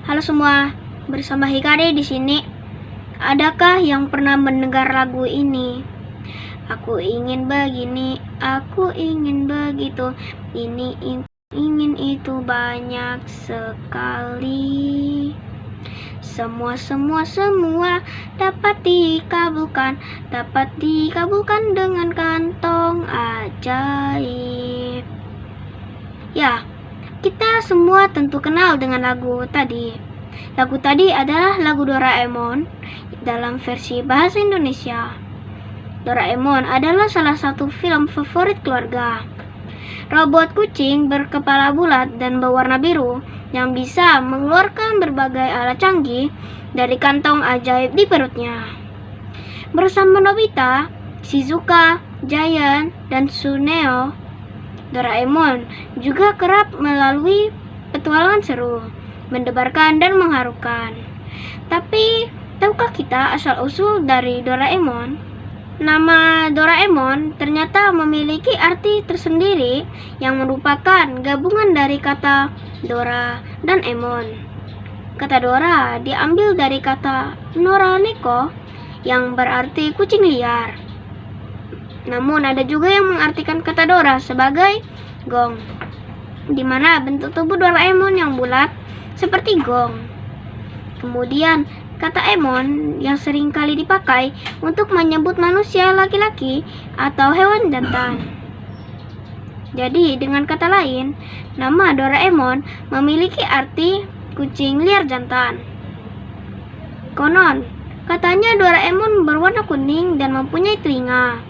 Halo semua, bersama Hikari di sini. Adakah yang pernah mendengar lagu ini? Aku ingin begini, aku ingin begitu, ini ingin itu banyak sekali. Semua dapat dikabulkan dengan kantong ajaib. Ya, kita semua tentu kenal dengan lagu tadi. Lagu tadi adalah lagu Doraemon dalam versi bahasa Indonesia. Doraemon adalah salah satu film favorit keluarga. Robot kucing berkepala bulat dan berwarna biru yang bisa mengeluarkan berbagai alat canggih dari kantong ajaib di perutnya. Bersama Nobita, Shizuka, Giant, dan Suneo, Doraemon juga kerap melalui petualangan seru, mendebarkan dan mengharukan. Tapi, tahukah kita asal-usul dari Doraemon? Nama Doraemon ternyata memiliki arti tersendiri yang merupakan gabungan dari kata Dora dan Emon. Kata Dora diambil dari kata Noraneko yang berarti kucing liar. Namun ada juga yang mengartikan kata Dora sebagai gong, di mana bentuk tubuh Doraemon yang bulat seperti gong. Kemudian kata Emon yang sering kali dipakai untuk menyebut manusia laki-laki atau hewan jantan. Jadi dengan kata lain, nama Doraemon memiliki arti kucing liar jantan. Konon, katanya Doraemon berwarna kuning dan mempunyai telinga.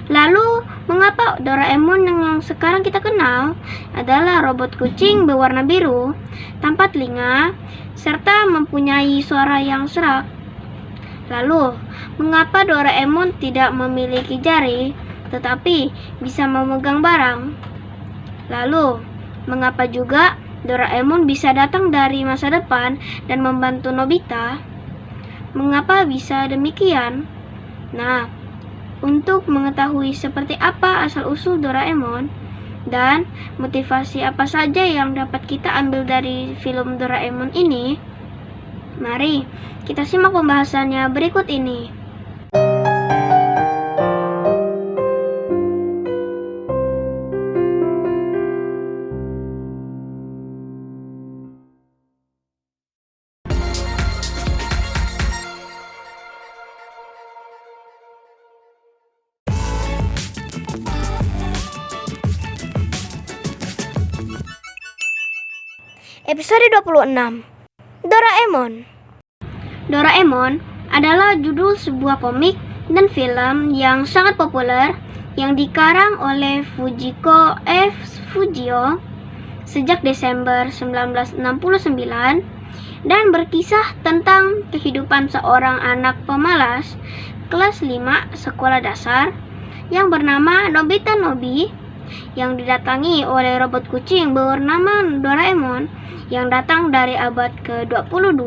Lalu, mengapa Doraemon yang sekarang kita kenal adalah robot kucing berwarna biru, tanpa telinga, serta mempunyai suara yang serak? Lalu, mengapa Doraemon tidak memiliki jari, tetapi bisa memegang barang? Lalu, mengapa juga Doraemon bisa datang dari masa depan dan membantu Nobita? Mengapa bisa demikian? Nah, untuk mengetahui seperti apa asal-usul Doraemon dan motivasi apa saja yang dapat kita ambil dari film Doraemon ini, mari kita simak pembahasannya berikut ini. Episode 26, Doraemon. Doraemon adalah judul sebuah komik dan film yang sangat populer yang dikarang oleh Fujiko F. Fujio sejak Desember 1969 dan berkisah tentang kehidupan seorang anak pemalas kelas 5 sekolah dasar yang bernama Nobita Nobi yang didatangi oleh robot kucing bernama Doraemon yang datang dari abad ke-22.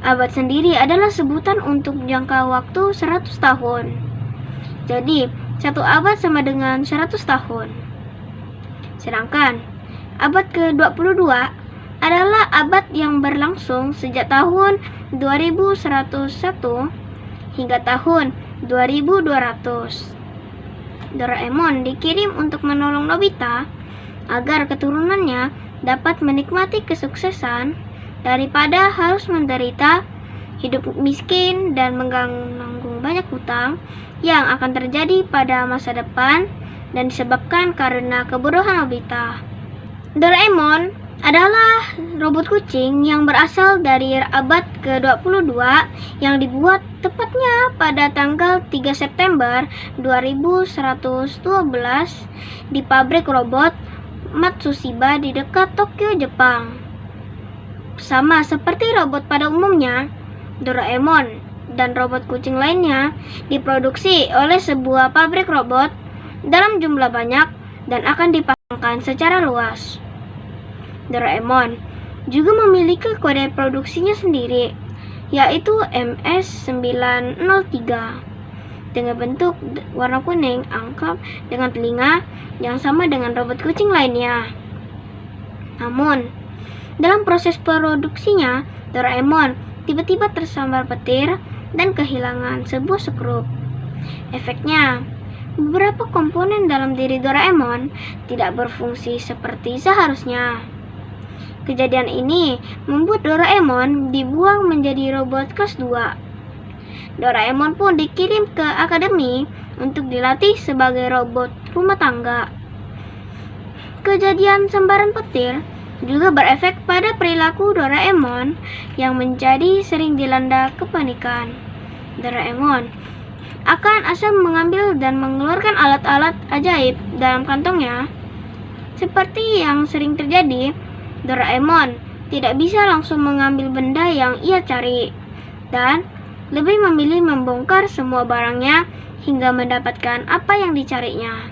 Abad sendiri adalah sebutan untuk jangka waktu 100 tahun. Jadi, satu abad sama dengan 100 tahun. Sedangkan, abad ke-22 adalah abad yang berlangsung sejak tahun 2101 hingga tahun 2200. Doraemon dikirim untuk menolong Nobita agar keturunannya dapat menikmati kesuksesan daripada harus menderita hidup miskin dan menanggung banyak hutang yang akan terjadi pada masa depan dan disebabkan karena kebodohan Nobita. Doraemon adalah robot kucing yang berasal dari abad ke-22 yang dibuat tepatnya pada tanggal 3 September 2112 di pabrik robot Matsushiba di dekat Tokyo, Jepang. Sama seperti robot pada umumnya, Doraemon dan robot kucing lainnya diproduksi oleh sebuah pabrik robot dalam jumlah banyak dan akan dipasangkan secara luas. Doraemon juga memiliki kode produksinya sendiri, yaitu MS903 dengan bentuk warna kuning angkap dengan telinga yang sama dengan robot kucing lainnya. Namun, Dalam proses produksinya, Doraemon tiba-tiba tersambar petir dan kehilangan sebuah skrup. Efeknya, beberapa komponen dalam diri Doraemon tidak berfungsi seperti seharusnya. Kejadian ini membuat Doraemon dibuang menjadi robot kelas 2. Doraemon pun dikirim ke akademi untuk dilatih sebagai robot rumah tangga. Kejadian sambaran petir juga berefek pada perilaku Doraemon yang menjadi sering dilanda kepanikan. Doraemon akan asal mengambil dan mengeluarkan alat-alat ajaib dalam kantongnya. Seperti yang sering terjadi, Doraemon tidak bisa langsung mengambil benda yang ia cari dan lebih memilih membongkar semua barangnya hingga mendapatkan apa yang dicarinya.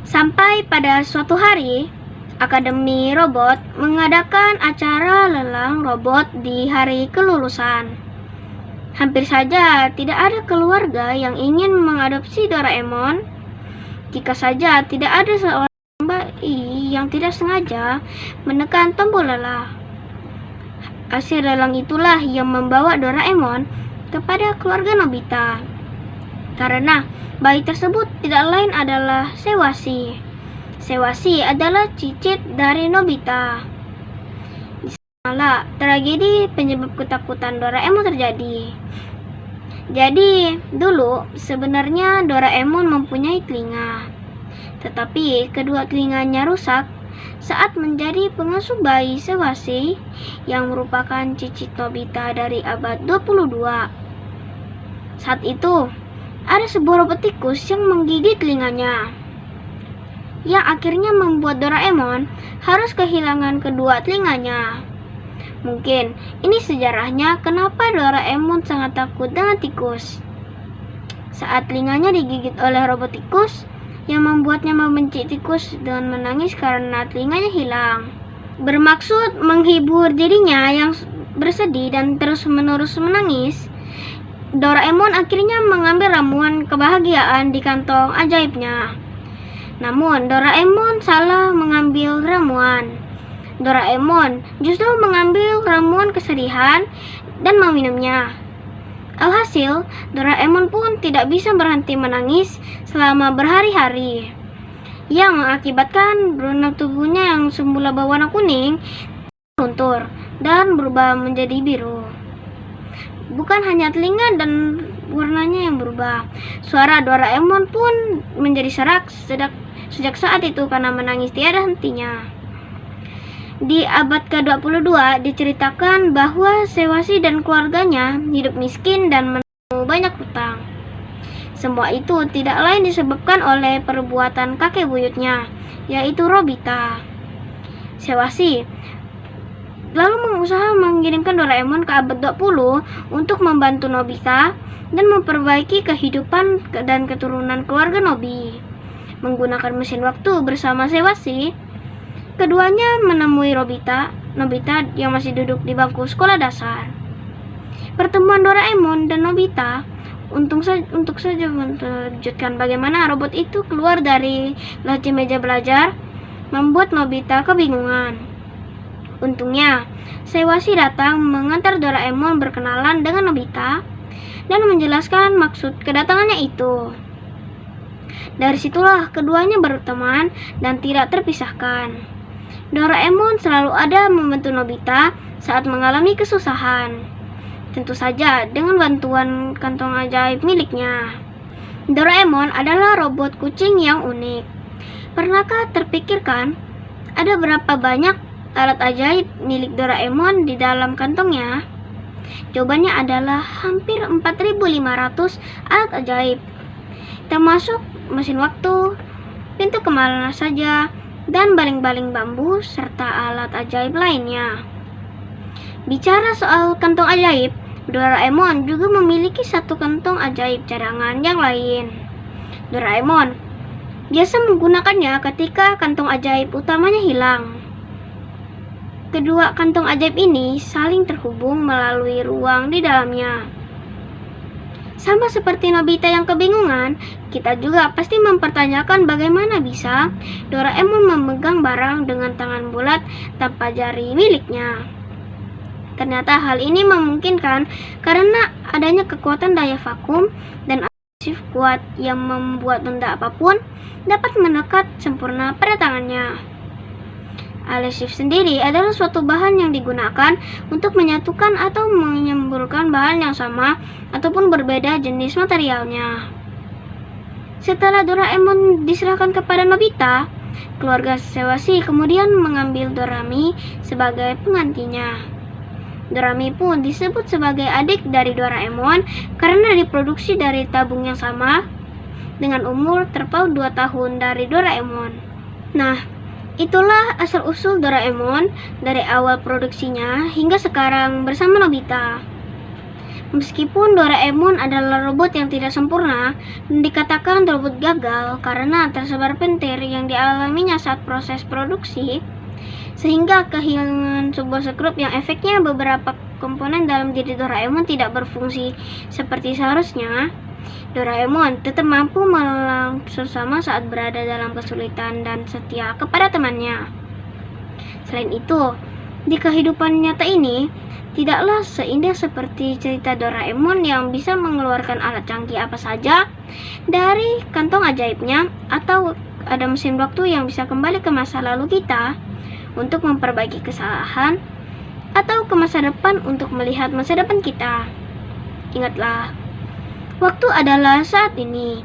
Sampai pada suatu hari, Akademi Robot mengadakan acara lelang robot di hari kelulusan. Hampir saja tidak ada keluarga yang ingin mengadopsi Doraemon. Jika saja tidak ada seorang bayi yang tidak sengaja menekan tombol lelang. Hasil lelang itulah yang membawa Doraemon kepada keluarga Nobita. Karena bayi tersebut tidak lain adalah Sewasi. Sewasi adalah cicit dari Nobita. Di sanalah tragedi penyebab ketakutan Doraemon terjadi. Jadi, dulu sebenarnya Doraemon mempunyai telinga. Tetapi kedua telinganya rusak saat menjadi pengasuh bayi Sewasi yang merupakan cicit Nobita dari abad 22. Saat itu, ada sebuah robot tikus yang menggigit telinganya, yang akhirnya membuat Doraemon harus kehilangan kedua telinganya. Mungkin ini sejarahnya kenapa Doraemon sangat takut dengan tikus. Saat telinganya digigit oleh robot tikus, yang membuatnya membenci tikus dan menangis karena telinganya hilang. Bermaksud menghibur dirinya yang bersedih dan terus-menerus menangis, Doraemon akhirnya mengambil ramuan kebahagiaan di kantong ajaibnya. Namun, Doraemon salah mengambil ramuan. Doraemon justru mengambil ramuan kesedihan dan meminumnya. Alhasil, Doraemon pun tidak bisa berhenti menangis selama berhari-hari, yang mengakibatkan benang tubuhnya yang semula berwarna kuning luntur dan berubah menjadi biru. Bukan hanya telinga dan warnanya yang berubah, suara Doraemon pun menjadi serak sejak saat itu karena menangis tiada hentinya. Di abad ke-22 diceritakan bahwa Sewasi dan keluarganya hidup miskin dan menemui banyak hutang. Semua itu tidak lain disebabkan oleh perbuatan kakek buyutnya, yaitu Nobita. Sewasi lalu mengusaha mengirimkan Doraemon ke abad 20 untuk membantu Nobita dan memperbaiki kehidupan dan keturunan keluarga Nobi. Menggunakan mesin waktu bersama Sewasi, keduanya menemui Nobita yang masih duduk di bangku sekolah dasar. Pertemuan Doraemon dan Nobita untuk saja menunjukkan bagaimana robot itu keluar dari laci meja belajar, membuat Nobita kebingungan. Untungnya, Sewasi datang mengantar Doraemon berkenalan dengan Nobita dan menjelaskan maksud kedatangannya itu. Dari situlah keduanya berteman dan tidak terpisahkan. Doraemon selalu ada membantu Nobita saat mengalami kesusahan. Tentu saja dengan bantuan kantong ajaib miliknya. Doraemon adalah robot kucing yang unik. Pernahkah terpikirkan ada berapa banyak alat ajaib milik Doraemon di dalam kantongnya? Jawabannya adalah hampir 4.500 alat ajaib, termasuk mesin waktu, pintu kemana saja, dan baling-baling bambu, serta alat ajaib lainnya. Bicara soal kantong ajaib, Doraemon juga memiliki satu kantong ajaib cadangan yang lain. Doraemon biasa menggunakannya ketika kantong ajaib utamanya hilang. Kedua kantong ajaib ini saling terhubung melalui ruang di dalamnya. Sama seperti Nobita yang kebingungan, kita juga pasti mempertanyakan bagaimana bisa Doraemon memegang barang dengan tangan bulat tanpa jari miliknya. Ternyata hal ini memungkinkan karena adanya kekuatan daya vakum dan adhesif kuat yang membuat benda apapun dapat mendekat sempurna pada tangannya. Adhesif sendiri adalah suatu bahan yang digunakan untuk menyatukan atau menyemburkan bahan yang sama ataupun berbeda jenis materialnya. Setelah Doraemon diserahkan kepada Nobita, keluarga Sewasi kemudian mengambil Dorami sebagai penggantinya. Dorami pun disebut sebagai adik dari Doraemon karena diproduksi dari tabung yang sama dengan umur terpaut 2 tahun dari Doraemon. Nah, itulah asal-usul Doraemon dari awal produksinya hingga sekarang bersama Nobita. Meskipun Doraemon adalah robot yang tidak sempurna dan dikatakan robot gagal karena tersebar petir yang dialaminya saat proses produksi, sehingga kehilangan sebuah skrup yang efeknya beberapa komponen dalam diri Doraemon tidak berfungsi seperti seharusnya, Doraemon tetap mampu menolong sesama saat berada dalam kesulitan dan setia kepada temannya. Selain itu, di kehidupan nyata ini, tidaklah seindah seperti cerita Doraemon yang bisa mengeluarkan alat canggih apa saja dari kantong ajaibnya, atau ada mesin waktu yang bisa kembali ke masa lalu kita untuk memperbaiki kesalahan, atau ke masa depan untuk melihat masa depan kita. Ingatlah, waktu adalah saat ini.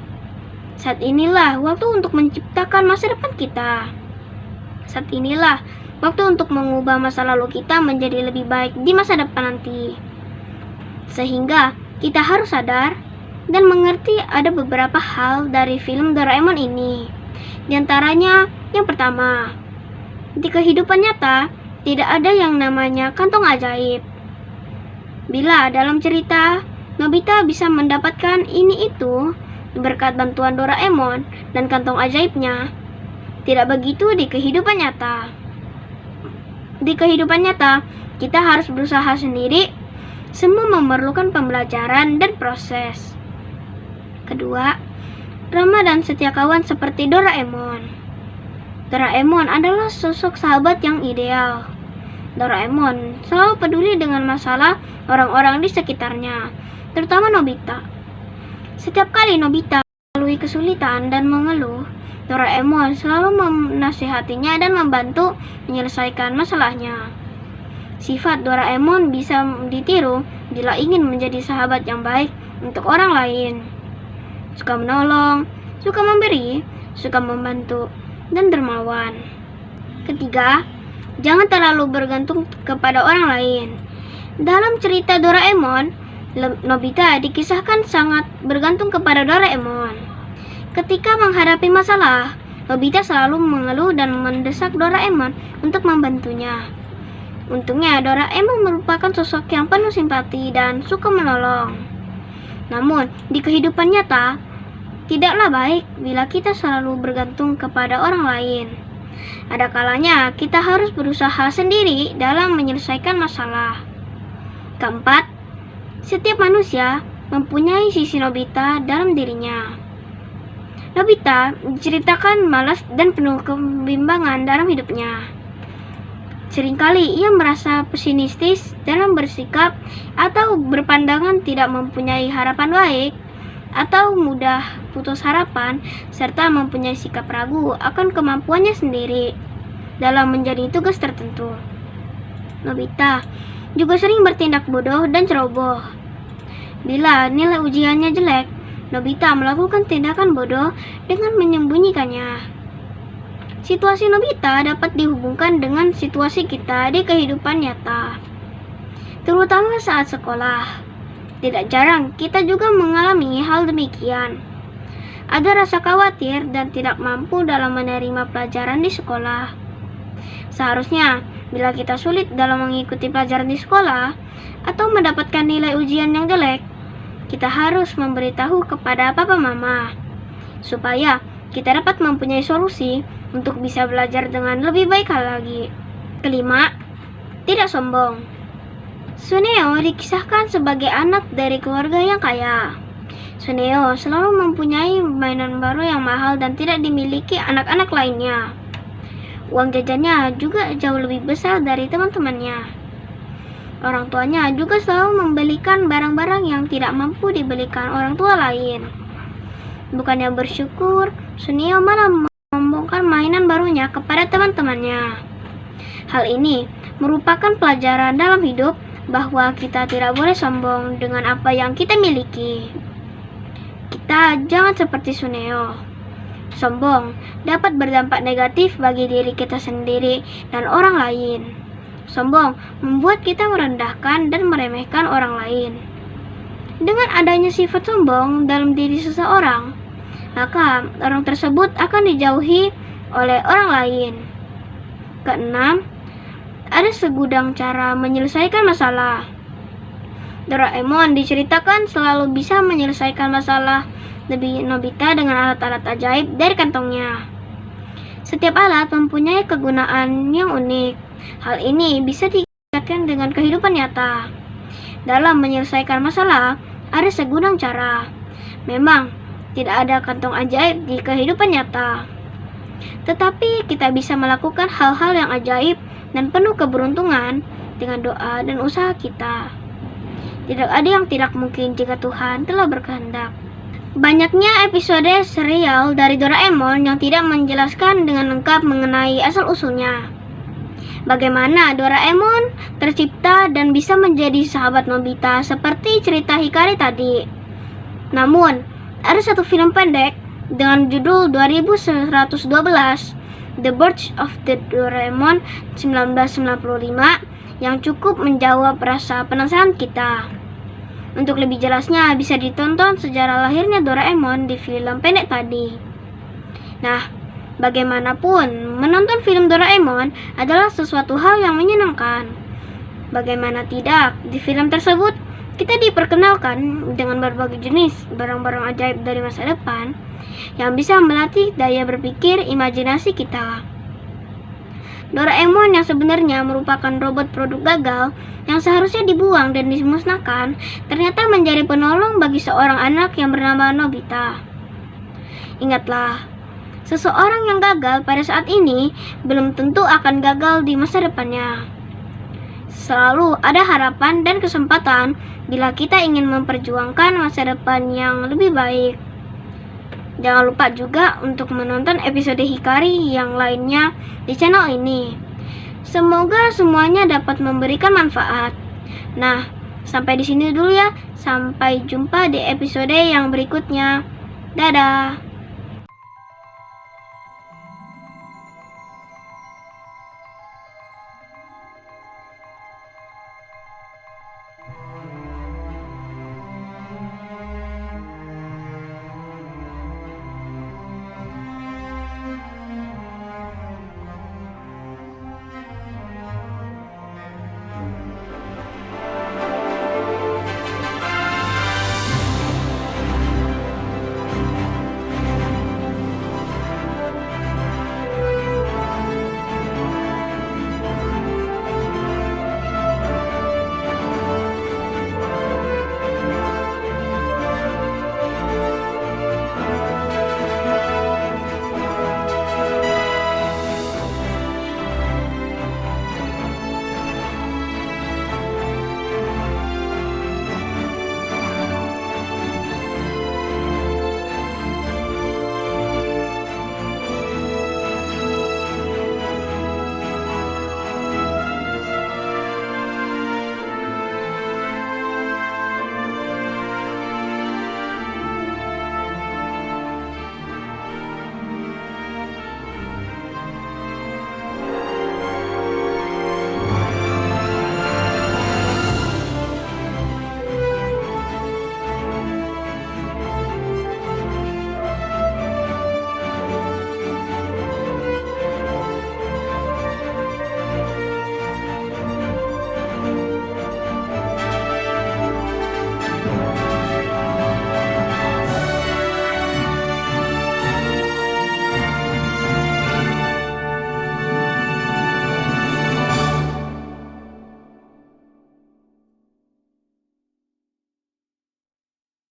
Saat inilah waktu untuk menciptakan masa depan kita. Saat inilah waktu untuk mengubah masa lalu kita menjadi lebih baik di masa depan nanti. Sehingga kita harus sadar dan mengerti ada beberapa hal dari film Doraemon ini. Di antaranya, yang pertama, di kehidupan nyata tidak ada yang namanya kantong ajaib. Bila dalam cerita Nobita bisa mendapatkan ini itu berkat bantuan Doraemon dan kantong ajaibnya, tidak begitu di kehidupan nyata. Di kehidupan nyata, kita harus berusaha sendiri. Semua memerlukan pembelajaran dan proses. Kedua, ramah dan setia kawan seperti Doraemon. Doraemon adalah sosok sahabat yang ideal. Doraemon selalu peduli dengan masalah orang-orang di sekitarnya, terutama Nobita. Setiap kali Nobita melalui kesulitan dan mengeluh, Doraemon selalu menasihatinya dan membantu menyelesaikan masalahnya. Sifat Doraemon bisa ditiru bila ingin menjadi sahabat yang baik untuk orang lain. Suka menolong, suka memberi, suka membantu, dan dermawan. Ketiga, jangan terlalu bergantung kepada orang lain. Dalam cerita Doraemon, Nobita dikisahkan sangat bergantung kepada Doraemon. Ketika menghadapi masalah, Nobita selalu mengeluh dan mendesak Doraemon untuk membantunya. Untungnya, Doraemon merupakan sosok yang penuh simpati dan suka menolong. Namun, di kehidupan nyata, tidaklah baik bila kita selalu bergantung kepada orang lain. Ada kalanya kita harus berusaha sendiri dalam menyelesaikan masalah. Keempat, setiap manusia mempunyai sisi Nobita dalam dirinya. Nobita diceritakan malas dan penuh kebimbangan dalam hidupnya. Seringkali ia merasa pesimistis dalam bersikap atau berpandangan tidak mempunyai harapan baik, atau mudah putus harapan, serta mempunyai sikap ragu akan kemampuannya sendiri dalam menjadi tugas tertentu. Nobita juga sering bertindak bodoh dan ceroboh. Bila nilai ujiannya jelek, Nobita melakukan tindakan bodoh dengan menyembunyikannya. Situasi Nobita dapat dihubungkan dengan situasi kita di kehidupan nyata, terutama saat sekolah. Tidak jarang kita juga mengalami hal demikian. Ada rasa khawatir dan tidak mampu dalam menerima pelajaran di sekolah. Seharusnya, bila kita sulit dalam mengikuti pelajaran di sekolah atau mendapatkan nilai ujian yang jelek, kita harus memberitahu kepada papa mama supaya kita dapat mempunyai solusi untuk bisa belajar dengan lebih baik lagi. Kelima, tidak sombong. Suneo dikisahkan sebagai anak dari keluarga yang kaya. Suneo selalu mempunyai mainan baru yang mahal dan tidak dimiliki anak-anak lainnya. Uang jajannya juga jauh lebih besar dari teman-temannya. Orang tuanya juga selalu membelikan barang-barang yang tidak mampu dibelikan orang tua lain. Bukannya bersyukur, Suneo malah membongkar mainan barunya kepada teman-temannya. Hal ini merupakan pelajaran dalam hidup bahwa kita tidak boleh sombong dengan apa yang kita miliki. Kita jangan seperti Suneo. Sombong dapat berdampak negatif bagi diri kita sendiri dan orang lain. Sombong membuat kita merendahkan dan meremehkan orang lain. Dengan adanya sifat sombong dalam diri seseorang, maka orang tersebut akan dijauhi oleh orang lain. Keenam, ada segudang cara menyelesaikan masalah. Doraemon diceritakan selalu bisa menyelesaikan masalah lebih Nobita dengan alat-alat ajaib dari kantongnya. Setiap alat mempunyai kegunaan yang unik. Hal ini bisa dikaitkan dengan kehidupan nyata. Dalam menyelesaikan masalah, ada segudang cara. Memang, tidak ada kantong ajaib di kehidupan nyata. Tetapi kita bisa melakukan hal-hal yang ajaib dan penuh keberuntungan dengan doa dan usaha kita. Tidak ada yang tidak mungkin jika Tuhan telah berkehendak. Banyaknya episode serial dari Doraemon yang tidak menjelaskan dengan lengkap mengenai asal-usulnya. Bagaimana Doraemon tercipta dan bisa menjadi sahabat Nobita seperti cerita Hikari tadi. Namun, ada satu film pendek dengan judul 2112 The Birth of the Doraemon 1995 yang cukup menjawab rasa penasaran kita. Untuk lebih jelasnya bisa ditonton sejarah lahirnya Doraemon di film pendek tadi. Nah, bagaimanapun menonton film Doraemon adalah sesuatu hal yang menyenangkan. Bagaimana tidak, di film tersebut kita diperkenalkan dengan berbagai jenis barang-barang ajaib dari masa depan yang bisa melatih daya berpikir imajinasi kita. Doraemon yang sebenarnya merupakan robot produk gagal yang seharusnya dibuang dan dimusnahkan ternyata menjadi penolong bagi seorang anak yang bernama Nobita. Ingatlah, seseorang yang gagal pada saat ini belum tentu akan gagal di masa depannya. Selalu ada harapan dan kesempatan bila kita ingin memperjuangkan masa depan yang lebih baik. Jangan lupa juga untuk menonton episode Hikari yang lainnya di channel ini. Semoga semuanya dapat memberikan manfaat. Nah, sampai di sini dulu ya. Sampai jumpa di episode yang berikutnya. Dadah.